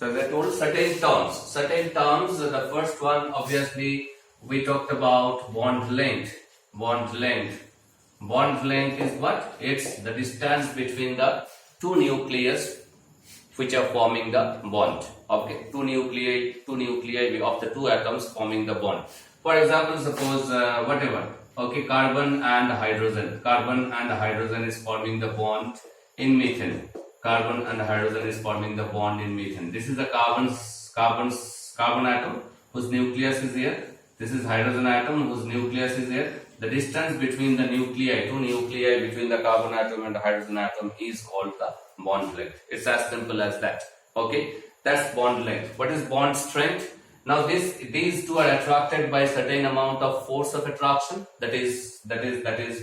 So as I told, certain terms. Certain terms. The first one, obviously, we talked about bond length. Bond length. Bond length is what? It's the distance between the two nucleus which are forming the bond. Okay, two nuclei of the two atoms forming the bond. For example, suppose whatever. Okay, carbon and hydrogen. Carbon and hydrogen is forming the bond in methane. Carbon and hydrogen is forming the bond in methane. This is the carbon atom whose nucleus is here. This is hydrogen atom whose nucleus is here. The distance between the nuclei, two nuclei between the carbon atom and the hydrogen atom is called the bond length. It's as simple as that. Okay, that's bond length. What is bond strength? Now these two are attracted by a certain amount of force of attraction. That is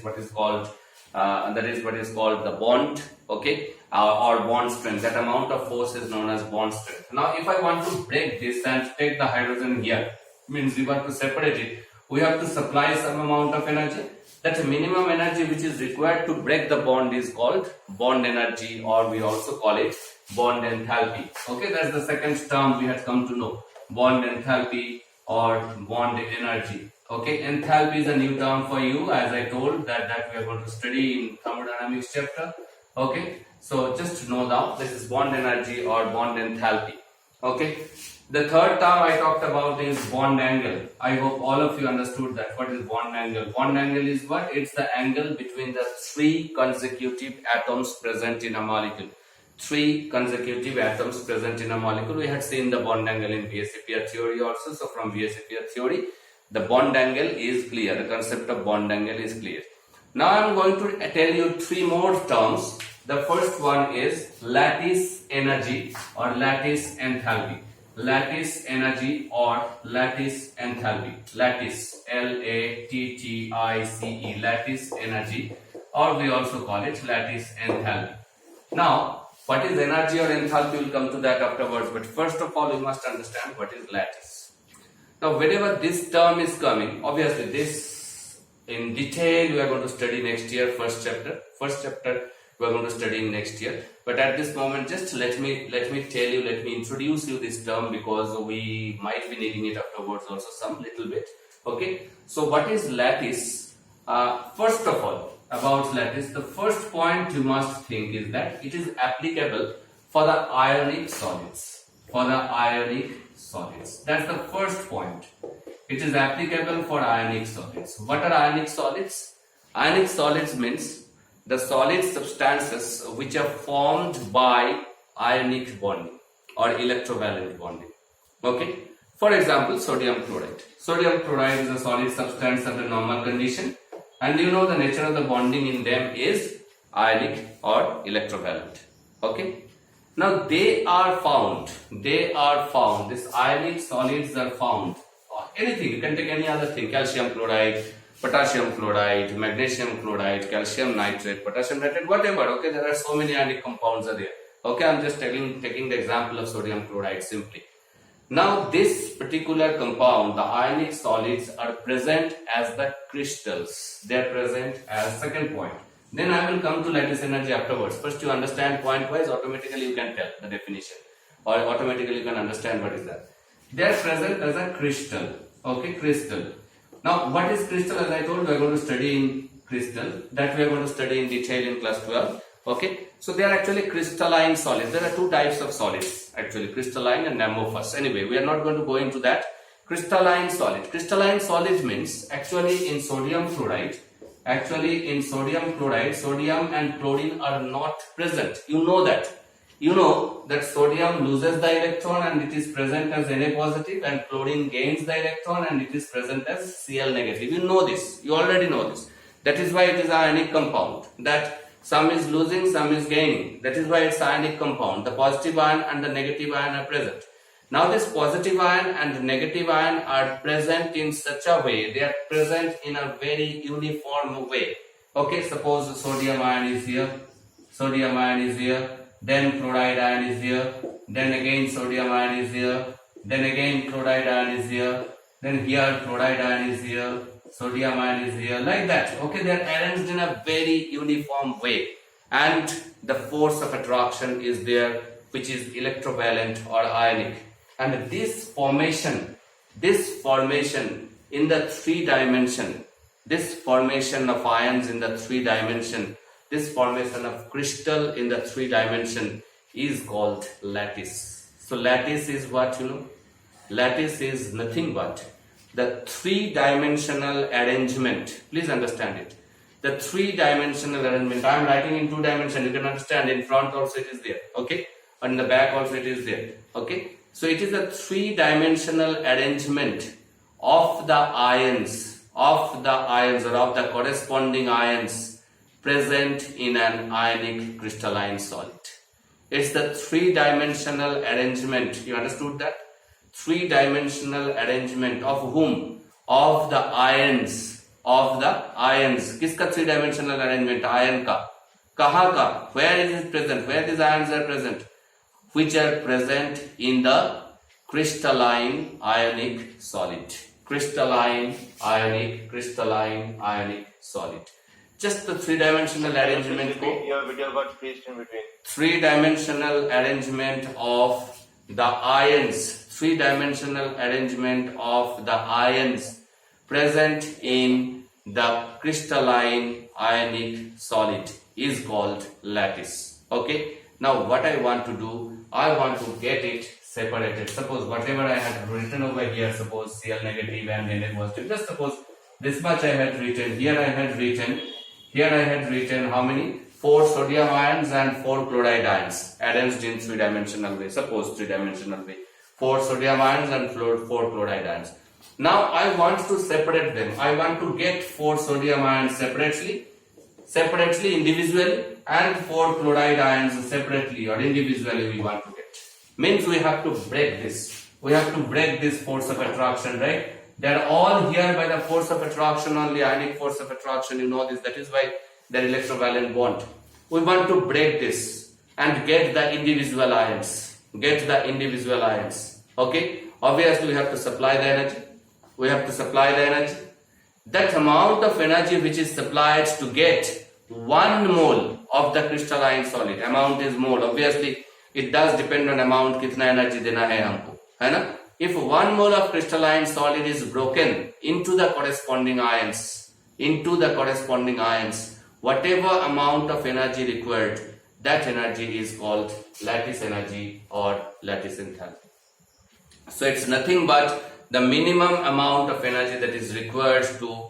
what is called the bond. Okay, or bond strength. That amount of force is known as bond strength. Now if I want to break this and take the hydrogen here, means we want to separate it, we have to supply some amount of energy. That minimum energy which is required to break the bond is called bond energy, or we also call it bond enthalpy. Okay, that's the second term we had come to know, bond enthalpy or bond energy. Okay, enthalpy is a new term for you, as I told that we are going to study in thermodynamics chapter. Okay, so just know now this is bond energy or bond enthalpy. Okay. The third term I talked about is bond angle. I hope all of you understood that. What is bond angle? Bond angle is what? It's the angle between the three consecutive atoms present in a molecule. Three consecutive atoms present in a molecule. We had seen the bond angle in BSc theory also. So from BSc theory, the bond angle is clear. The concept of bond angle is clear. Now I am going to tell you three more terms. The first one is lattice energy or lattice enthalpy. Lattice energy or lattice enthalpy. Lattice, Lattice, lattice energy, or we also call it lattice enthalpy. Now, what is energy or enthalpy? We'll come to that afterwards, but first of all, you must understand what is lattice. Now, whenever this term is coming, obviously this in detail we are going to study next year, first chapter we are going to study in next year. But at this moment, just let me introduce you this term, because we might be needing it afterwards also some little bit. Okay, so what is lattice? First of all, about lattice, the first point you must think is that it is applicable for the ionic solids. For the ionic solids, that's the first point. It is applicable for ionic solids. What are ionic solids? Ionic solids means the solid substances which are formed by ionic bonding or electrovalent bonding. Okay. For example, sodium chloride. Sodium chloride is a solid substance under normal condition, and you know the nature of the bonding in them is ionic or electrovalent. Okay. Now they are found. These ionic solids are found. Anything, you can take any other thing, calcium chloride, potassium chloride, magnesium chloride, calcium nitrate, potassium nitrate, whatever. Okay, there are so many ionic compounds are there. Okay, I'm just taking the example of sodium chloride simply. Now this particular compound, the ionic solids are present as the crystals. They are present as second point. Then I will come to lattice energy afterwards. First you understand point wise, automatically you can tell the definition, or automatically you can understand what is that. They are present as a crystal. Okay, crystal. Now, what is crystal? As I told, we are going to study in crystal. That we are going to study in detail in class 12. Okay. So, they are actually crystalline solids. There are two types of solids, actually, crystalline and amorphous. Anyway, we are not going to go into that. Crystalline solid. Crystalline solid means actually in sodium chloride, sodium and chlorine are not present. You know that. You know that sodium loses the electron and it is present as Na positive, and chlorine gains the electron and it is present as Cl negative. You know this. You already know this. That is why it is ionic compound. That some is losing, some is gaining. That is why it's ionic compound. The positive ion and the negative ion are present. Now this positive ion and negative ion are present in such a way, they are present in a very uniform way. Okay, suppose sodium ion is here, then chloride ion is here, then again sodium ion is here, then again chloride ion is here, then here chloride ion is here, sodium ion is here, like that. Okay, they are arranged in a very uniform way, and the force of attraction is there which is electrovalent or ionic. And this formation in the three dimension, this formation of ions in the three dimension, this formation of crystal in the three dimension is called lattice. So lattice is what, lattice is nothing but the three-dimensional arrangement. Please understand it. The three-dimensional arrangement. I am writing in two dimensions. You can understand. In front also it is there. Okay. And in the back also it is there. Okay. So it is a three-dimensional arrangement of the ions, or of the corresponding ions present in an ionic crystalline solid. It's the three-dimensional arrangement. You understood that? Three-dimensional arrangement of whom? Of the ions. Kiska three-dimensional arrangement? Ion ka. Kaha ka? Where is it present? Where these ions are present? Which are present in the crystalline ionic solid. Crystalline ionic solid. Just the three-dimensional arrangement. Your video got spaced in between. Three-dimensional arrangement of the ions. Three-dimensional arrangement of the ions present in the crystalline ionic solid is called lattice. Okay. Now what I want to do, I want to get it separated. Suppose whatever I had written over here, suppose Cl negative and Na positive. Just suppose this much I had written. Here I had written how many? 4 sodium ions and 4 chloride ions arranged in three-dimensional way. Suppose three-dimensional way. 4 sodium ions and 4 chloride ions. Now I want to separate them. I want to get 4 sodium ions separately, individually, and 4 chloride ions separately or individually we want to get. Means we have to break this. We have to break this force of attraction, right? They are all here by the force of attraction only, ionic force of attraction, you know this. That is why they are electrovalent bond. We want to break this and get the individual ions. Okay? Obviously we have to supply the energy. That amount of energy which is supplied to get 1 mole of the crystalline solid. Amount is mole. Obviously it does depend on amount kitna energy dena hai humko. Hai na? If 1 mole of crystalline solid is broken into the corresponding ions, whatever amount of energy required, that energy is called lattice energy or lattice enthalpy. So it's nothing but the minimum amount of energy that is required to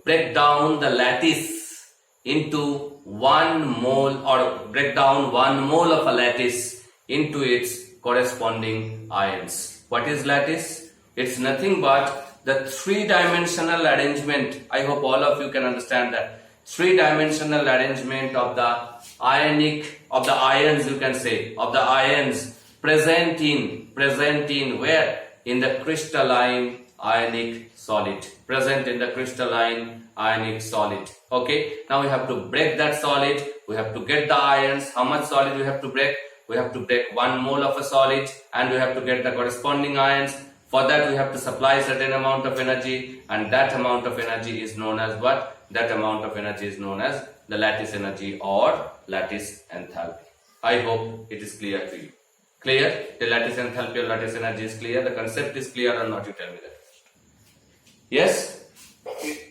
break down the lattice into 1 mole, or break down 1 mole of a lattice into its corresponding ions. What is lattice? It's nothing but the three-dimensional arrangement. I hope all of you can understand that. Three-dimensional arrangement of the ions, you can say, of the ions present in where? In the crystalline ionic solid. Present in the crystalline ionic solid. Okay. Now we have to break that solid. We have to get the ions. How much solid we have to break? We have to break 1 mole of a solid, and we have to get the corresponding ions. For that we have to supply certain amount of energy, and that amount of energy is known as what? That amount of energy is known as the lattice energy or lattice enthalpy. I hope it is clear to you. Clear? The lattice enthalpy or lattice energy is clear? The concept is clear or not? You tell me that. Yes?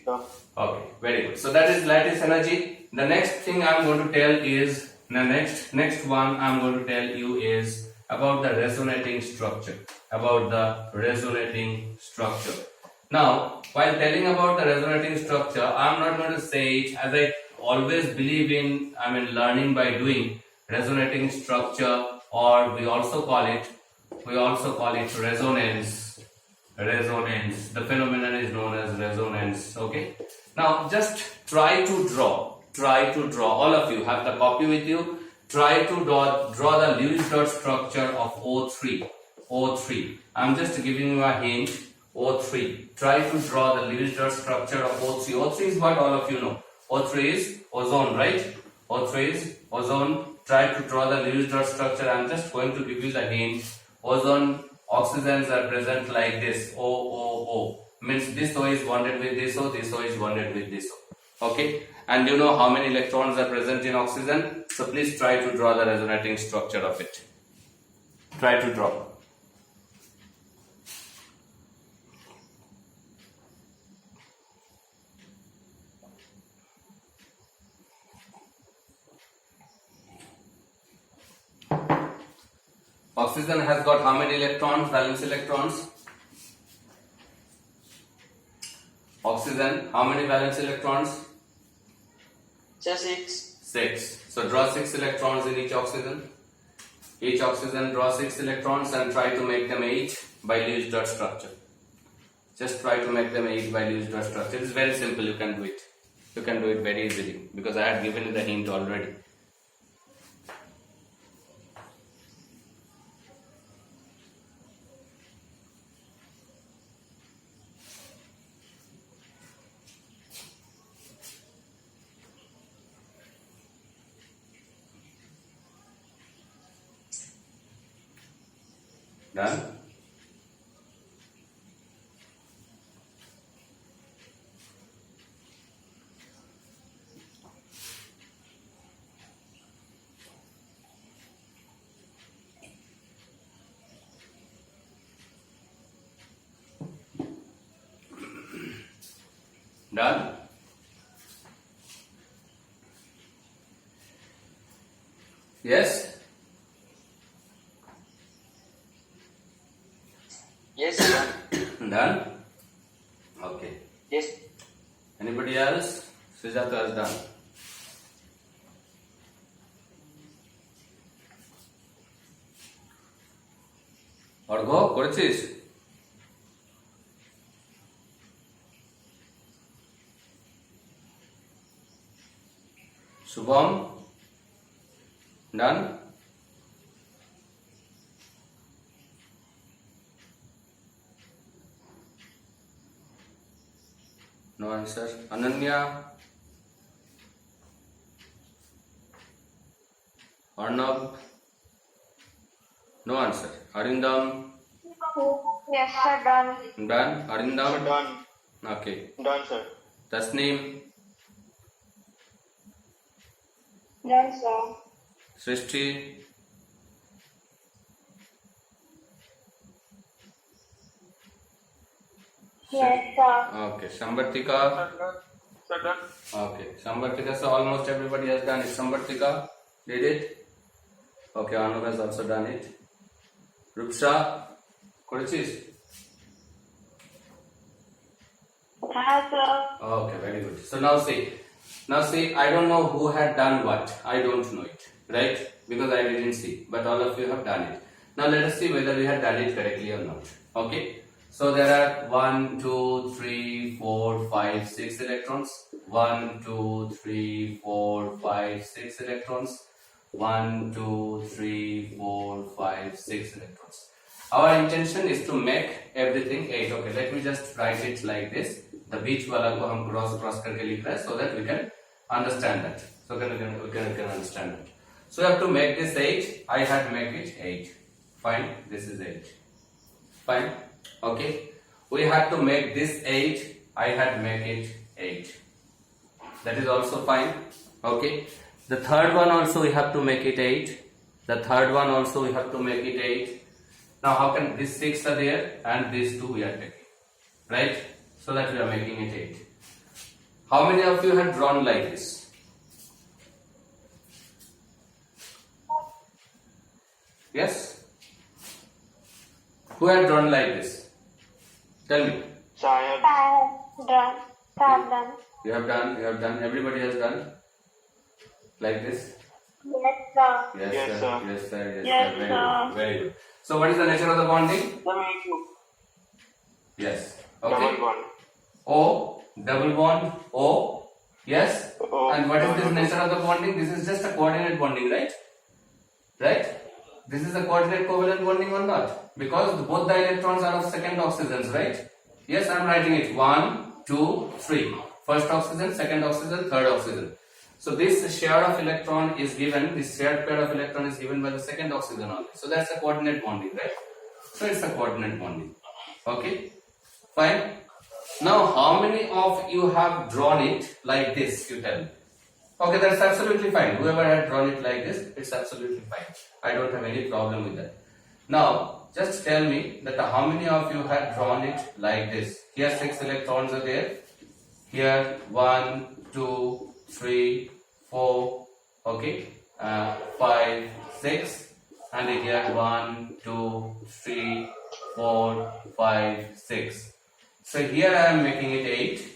Okay, very good. So that is lattice energy. The next thing I am going to tell is, the next one I am going to tell you is about the resonating structure. Now, while telling about the resonating structure, I am not going to say it, as I always believe in, learning by doing. Resonating structure, or we also call it resonance. The phenomenon is known as resonance. Okay. Now just try to draw. All of you have the copy with you. Try to draw the Lewis dot structure of O3. I'm just giving you a hint. O3. Try to draw the Lewis dot structure of O3. O3 is what all of you know. O3 is ozone, right? O3 is ozone. Try to draw the Lewis dot structure. I'm just going to give you the hint. Ozone oxygens are present like this. O. Means this O is bonded with this O is bonded with this O. Okay. And you know how many electrons are present in oxygen? So please try to draw the resonating structure of it. Try to draw. Oxygen has got how many electrons, valence electrons? Oxygen, how many valence electrons? Just 6. 6. So draw 6 electrons in each oxygen. Each oxygen draw 6 electrons and try to make them 8 by Lewis dot structure. Just try to make them 8 by Lewis dot structure. It's very simple, you can do it. You can do it very easily because I had given you the hint already. Done? Done? Yes? Yes, done. Done? Okay. Yes. Anybody else? Sujata has done. অর্ঘ্য করেছিস? Shubham? Done? No answer. Ananya? Arnab? No answer. Arindam? Yes, sir, done. Done? Arindam? Done. Okay. Done, sir. Tasneem? Done, sir. Srishti? Yes, sir. Okay. Sambartika? Sir, done. Okay. Sambartika, so almost everybody has done it. Sambartika did it? Okay, Arnab has also done it. Rupsha? করেছিস? Yes, sir. Okay, very good. So now see, I don't know who had done what. I don't know it, right? Because I didn't see, but all of you have done it. Now let us see whether we have done it correctly or not. Okay. So there are 1, 2, 3, 4, 5, 6 electrons. 1, 2, 3, 4, 5, 6 electrons. 1, 2, 3, 4, 5, 6 electrons. Our intention is to make everything 8. Okay, let me just write it like this. The beach wala ko hum cross karke likh rahe so that we can understand that. So we can understand that. So we have to make this 8. I had make it 8. Fine. This is 8. Fine. Okay. We had to make this 8. I had make it 8. That is also fine. Okay. The third one also we have to make it 8. The third one also we have to make it 8. Now how can these 6 are there and these 2 we are taking, right? So that we are making it 8. How many of you have drawn like this? Yes? Who had drawn like this? Tell me. So I have. I have done. I have done. You have done, everybody has done like this? Yes, sir. Yes, Yes, sir. sir. Yes, sir. Yes, Yes, sir. Very sir. good. Very good. So what is the nature of the bonding? Let me too. Yes. Double Okay. bond. O, double bond, O. Yes. O, And what is this double nature of the bonding? This is just a coordinate bonding, right? Right? This is a coordinate covalent bonding or not? Because both the electrons are of second oxygens, right? Yes, I am writing it 1, 2, 3. First oxygen, second oxygen, third oxygen. So this share of electron is given, this shared pair of electron is given by the second oxygen only. So that's a coordinate bonding, right? So it's a coordinate bonding. Okay? Fine. Now how many of you have drawn it like this, you tell me? Okay, that's absolutely fine. Whoever had drawn it like this, it's absolutely fine. I don't have any problem with that. Now, just tell me that how many of you had drawn it like this? Here 6 electrons are there. Here 1, 2, 3, 4, okay, 5, 6, and here 1, 2, 3, 4, 5, 6. So here I am making it 8.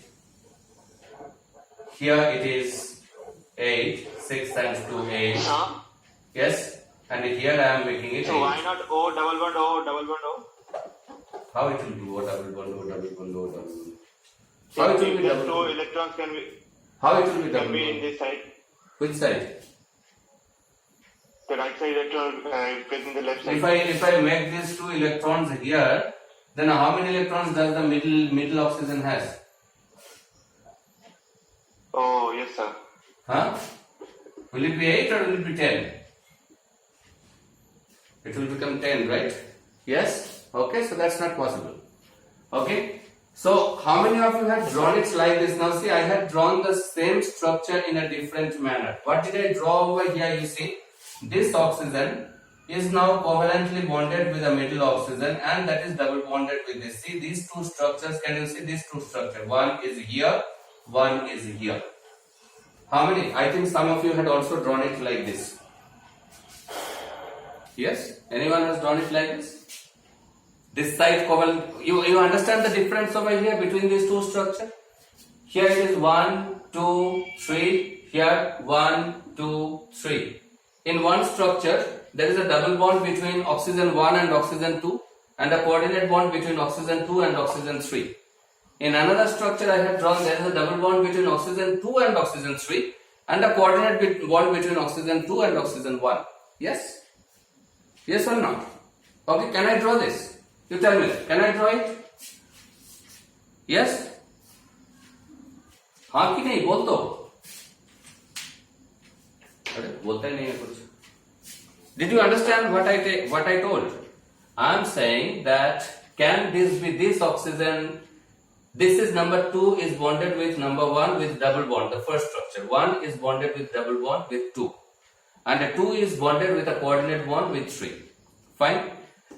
Here it is 8. 6 times 2, 8. Huh? Yes, and here I am making it So why 8. not O double bond O double bond O? How it will be? O double bond, O double bond, O double bond. How it will be If double two bond? electrons How it will be double can be in bond? this side. Which side? The right side electron placing the left side. If I make these 2 electrons here, then how many electrons does the middle oxygen has? Oh yes sir. Huh? Will it be 8 or will it be 10? It will become 10, right? Yes? Okay, so that's not possible. Okay? So, how many of you had drawn it like this? Now see, I had drawn the same structure in a different manner. What did I draw over here? You see, this oxygen is now covalently bonded with the middle oxygen, and that is double bonded with this. See, these two structures, can you see these two structures? One is here, one is here. How many? I think some of you had also drawn it like this. Yes? Anyone has drawn it like this? This side covalent, you understand the difference over here between these two structures? Here it is 1, 2, 3, here 1, 2, 3. In one structure, there is a double bond between oxygen 1 and oxygen 2 and a coordinate bond between oxygen 2 and oxygen 3. In another structure I have drawn, there is a double bond between oxygen 2 and oxygen 3 and a coordinate bond between oxygen 2 and oxygen 1. Yes? Yes or not? Okay, can I draw this? You tell me, can I draw it? Yes? हाँ कि नहीं बोल दो. अरे बोलता ही नहीं है कुछ. Did you understand what I told? I am saying that can this be this oxygen? This is number 2 is bonded with number 1 with double bond. The first structure 1 is bonded with double bond with 2, and the 2 is bonded with a coordinate bond with 3. Fine.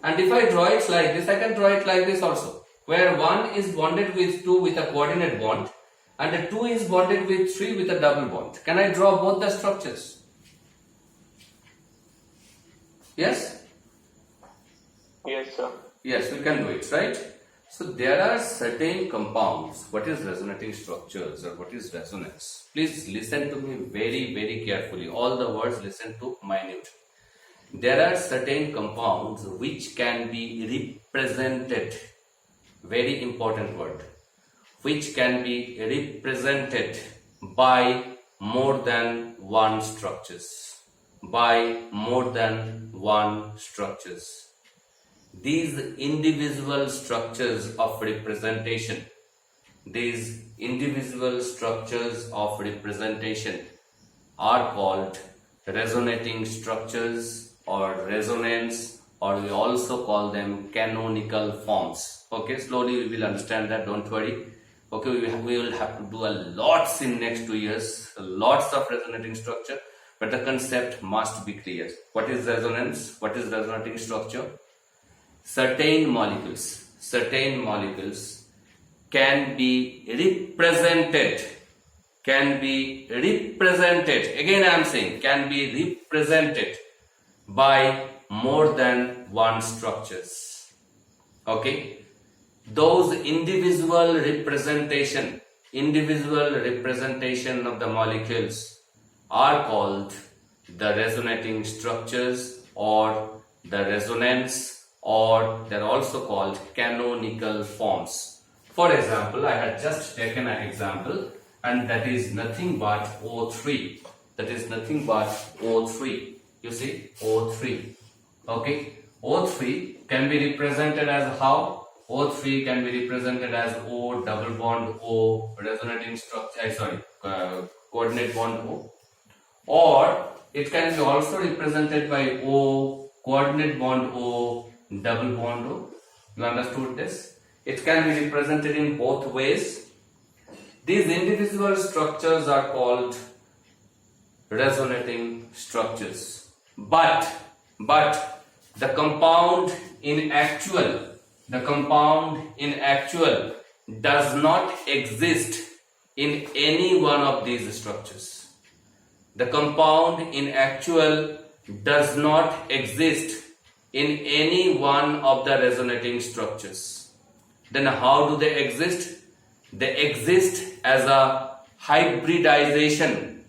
And if I draw it like this, I can draw it like this also, where 1 is bonded with 2 with a coordinate bond and the 2 is bonded with 3 with a double bond. Can I draw both the structures? Yes? Yes sir. Yes, we can do it, right? So there are certain compounds. What is resonating structures or what is resonance? Please listen to me very, very carefully. All the words listen to minute. There are certain compounds which can be represented, very important word, which can be represented by more than one structures, by more than one structures. These individual structures of representation, are called resonating structures or resonance, or we also call them canonical forms. Okay, slowly we will understand that, don't worry. Okay, we will have to do a lots in next 2 years, lots of resonating structure, but the concept must be clear. What is resonance? What is resonating structure? Certain molecules can be represented, again I am saying can be represented by more than one structures. Okay, those individual representation of the molecules are called the resonating structures or the resonance, or they are also called canonical forms. For example, I had just taken an example, and that is nothing but O3. You see, O3. Okay, O3 can be represented as how? O3 can be represented as O double bond O resonating structure, coordinate bond O, or it can be also represented by O coordinate bond O double bond O. You understood this? It can be represented in both ways. These individual structures are called resonating structures. But the compound in actual does not exist in any one of these structures. The compound in actual does not exist in any one of the resonating structures. Then how do they exist? They exist as a hybridization.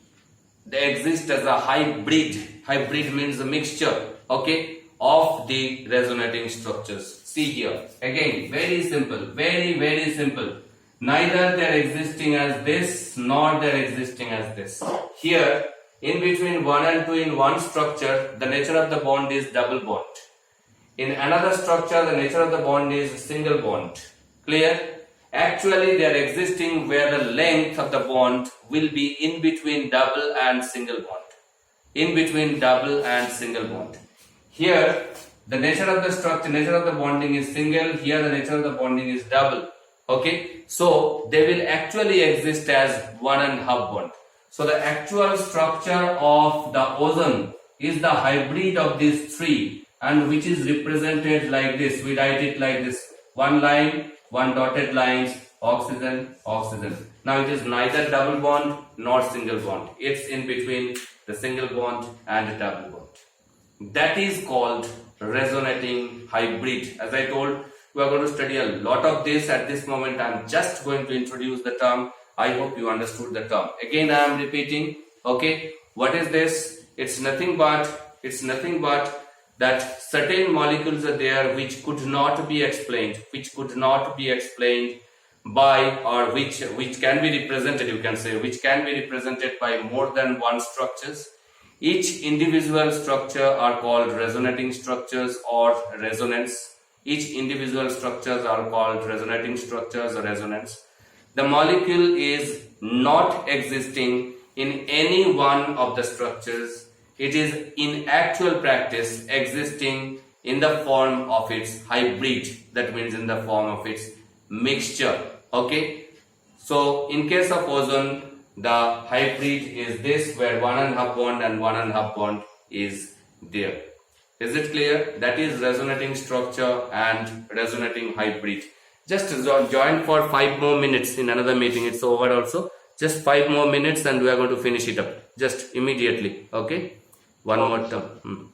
They exist as a hybrid. Hybrid means a mixture, okay, of the resonating structures. See here, again, very simple, very simple. Neither they are existing as this, nor they are existing as this. Here, in between 1 and 2 in one structure, the nature of the bond is double bond. In another structure, the nature of the bond is single bond. Clear? Actually, they are existing where the length of the bond will be in between double and single bond. In between double and single bond. Here, the nature of the structure, nature of the bonding is single. Here, the nature of the bonding is double. Okay, so they will actually exist as 1.5 bond. So the actual structure of the ozone is the hybrid of these three, and which is represented like this. We write it like this: one line, one dotted lines, oxygen, oxygen. Now it is neither double bond nor single bond. It's in between the single bond and double bond. That is called resonating hybrid. As I told, we are going to study a lot of this. At this moment, I am just going to introduce the term. I hope you understood the term. Again, I am repeating. Okay, what is this? It's nothing but that certain molecules are there which could not be explained, by, or which can be represented, you can say, which can be represented by more than one structures. Each individual structure are called resonating structures or resonance. Each individual structures are called resonating structures or resonance. The molecule is not existing in any one of the structures. It is in actual practice existing in the form of its hybrid. That means in the form of its mixture. Okay. So in case of ozone, the hybrid is this, where 1.5 bond and 1.5 bond is there. Is it clear? That is resonating structure and resonating hybrid. Just join for 5 more minutes in another meeting. It's over also. Just 5 more minutes and we are going to finish it up. Just immediately. Okay? One more term.